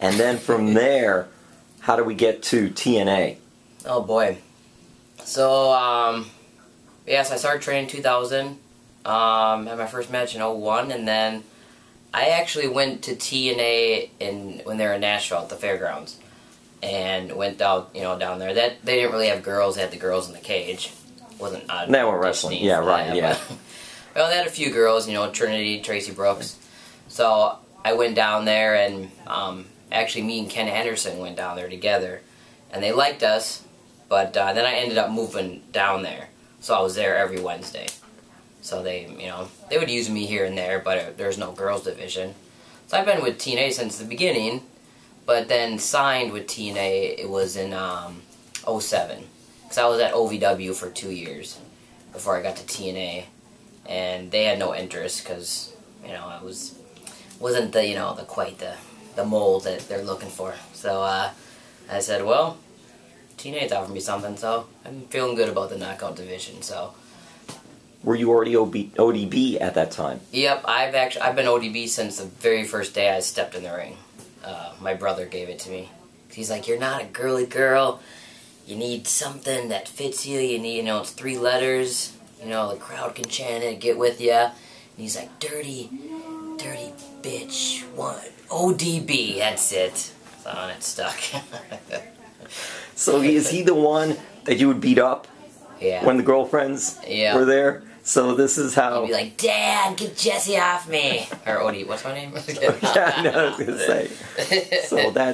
And then from there, how do we get to TNA? Oh boy. So, yeah, so I started training in 2000. Had my first match in 01, and then I actually went to TNA when they were in Nashville at the fairgrounds, and went out, down there. They didn't really have girls; they had the girls in the cage. Wasn't they weren't wrestling, yeah, right, yeah. Well, they had a few girls, Trinity, Tracy Brooks. So I went down there, and actually me and Ken Anderson went down there together, and they liked us. But then I ended up moving down there, so I was there every Wednesday. So they would use me here and there, but there's no girls division. So I've been with TNA since the beginning, but then signed with TNA, it was in 07. Because I was at OVW for 2 years before I got to TNA, and they had no interest because, I wasn't the mold that they're looking for. So I said, well, TNA's offered me something, so I'm feeling good about the knockout division. So. Were you already ODB at that time? Yep, I've been ODB since the very first day I stepped in the ring. My brother gave it to me. He's like, "You're not a girly girl. You need something that fits you. You need, it's 3 letters. The crowd can chant it, get with ya." And he's like, "Dirty bitch, what? ODB, that's it." So it stuck. So is he the one that you would beat up? Yeah. When the girlfriends were there? So this is how... He'd be like, "Dad, get Jesse off me!" Or Odie, what's my name? Yeah, I know, I was gonna say.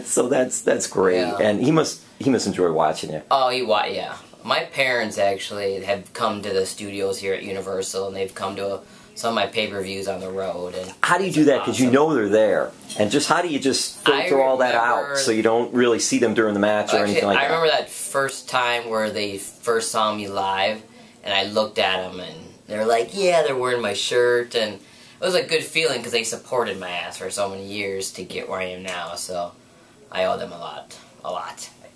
So that's great. Yeah. And he must enjoy watching it. Oh, yeah. My parents actually have come to the studios here at Universal, and they've come to some of my pay-per-views on the road. And how do you do that? Because awesome. They're there. And how do you just filter all that out so you don't really see them during the match or anything like that? I remember that first time where they first saw me live, and I looked at them, and they were like, "Yeah, they're wearing my shirt," and it was a good feeling because they supported my ass for so many years to get where I am now, so I owe them a lot.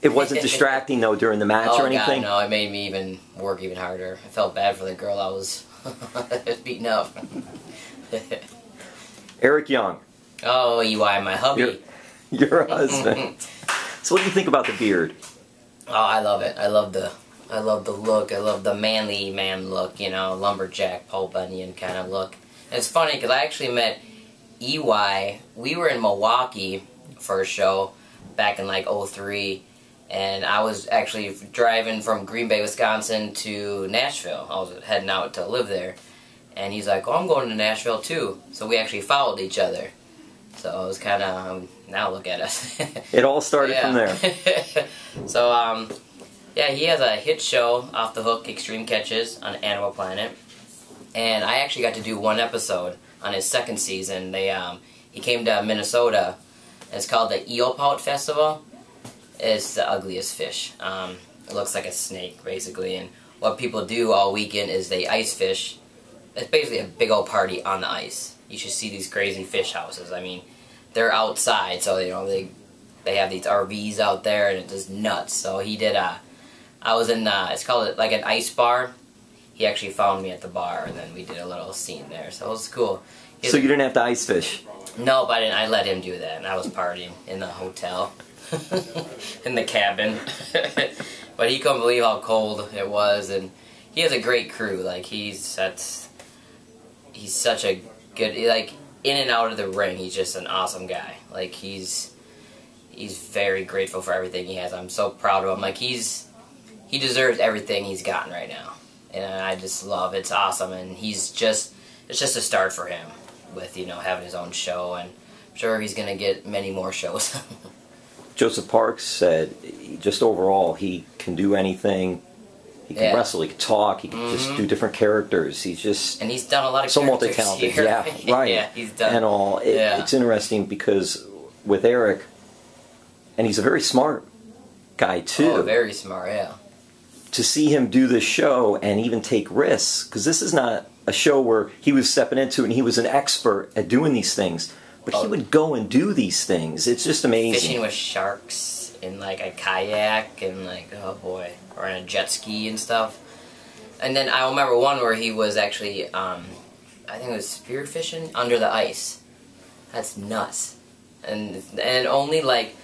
It wasn't distracting, though, during the match or anything? God, no, it made me work even harder. I felt bad for the girl I was beating up. Eric Young. Oh, EY, my hubby. Your husband. So what do you think about the beard? Oh, I love it. I love the look. I love the manly man look, lumberjack, Paul Bunyan kind of look. And it's funny because I actually met EY. We were in Milwaukee for a show back in like 03, and I was actually driving from Green Bay, Wisconsin to Nashville. I was heading out to live there. And he's like, "Oh, I'm going to Nashville too." So we actually followed each other. So it was kind of, now look at us. It all started from there. So, yeah, he has a hit show, Off the Hook Extreme Catches on Animal Planet. And I actually got to do one episode on his second season. He came to Minnesota. And it's called the Eelpout Festival. It's the ugliest fish. It looks like a snake, basically. And what people do all weekend is they ice fish. It's basically a big old party on the ice. You should see these crazy fish houses. I mean, they're outside, so they have these RVs out there, and it's just nuts. So he did I was in it's called like an ice bar. He actually found me at the bar, and then we did a little scene there. So it was cool. So you didn't have to ice fish? No, but I let him do that, and I was partying in the hotel, in the cabin. But he couldn't believe how cold it was, and he has a great crew. Like he's such a good, like, in and out of the ring, he's just an awesome guy. Like, he's very grateful for everything he has. I'm so proud of him. Like, he deserves everything he's gotten right now. And I just love it. It's awesome. And it's just a start for him with, having his own show. And I'm sure he's going to get many more shows. Joseph Parks said, just overall, he can do anything. He can wrestle, he can talk, he can just do different characters. He's just... And he's done a lot of so characters multi-talented. here. Yeah, right. Yeah, he's done... And all. It's interesting because with Eric, and he's a very smart guy, too. Oh, very smart, yeah. To see him do this show and even take risks, because this is not a show where he was stepping into it and he was an expert at doing these things, but he would go and do these things. It's just amazing. Fishing with sharks in like a kayak and like, oh boy, or in a jet ski and stuff. And then I remember one where he was actually, I think it was spearfishing under the ice. That's nuts. and only like,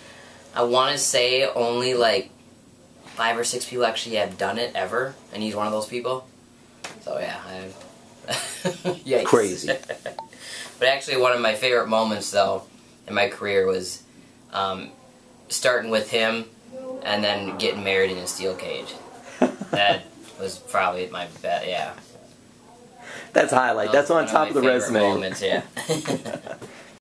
I want to say only like 5 or 6 people actually have done it ever, and he's one of those people. So yeah, yikes. Crazy. But actually, one of my favorite moments though in my career was starting with him and then getting married in a steel cage. That was probably my best. Yeah. That's highlight. That's on top of the resume. Moments, yeah.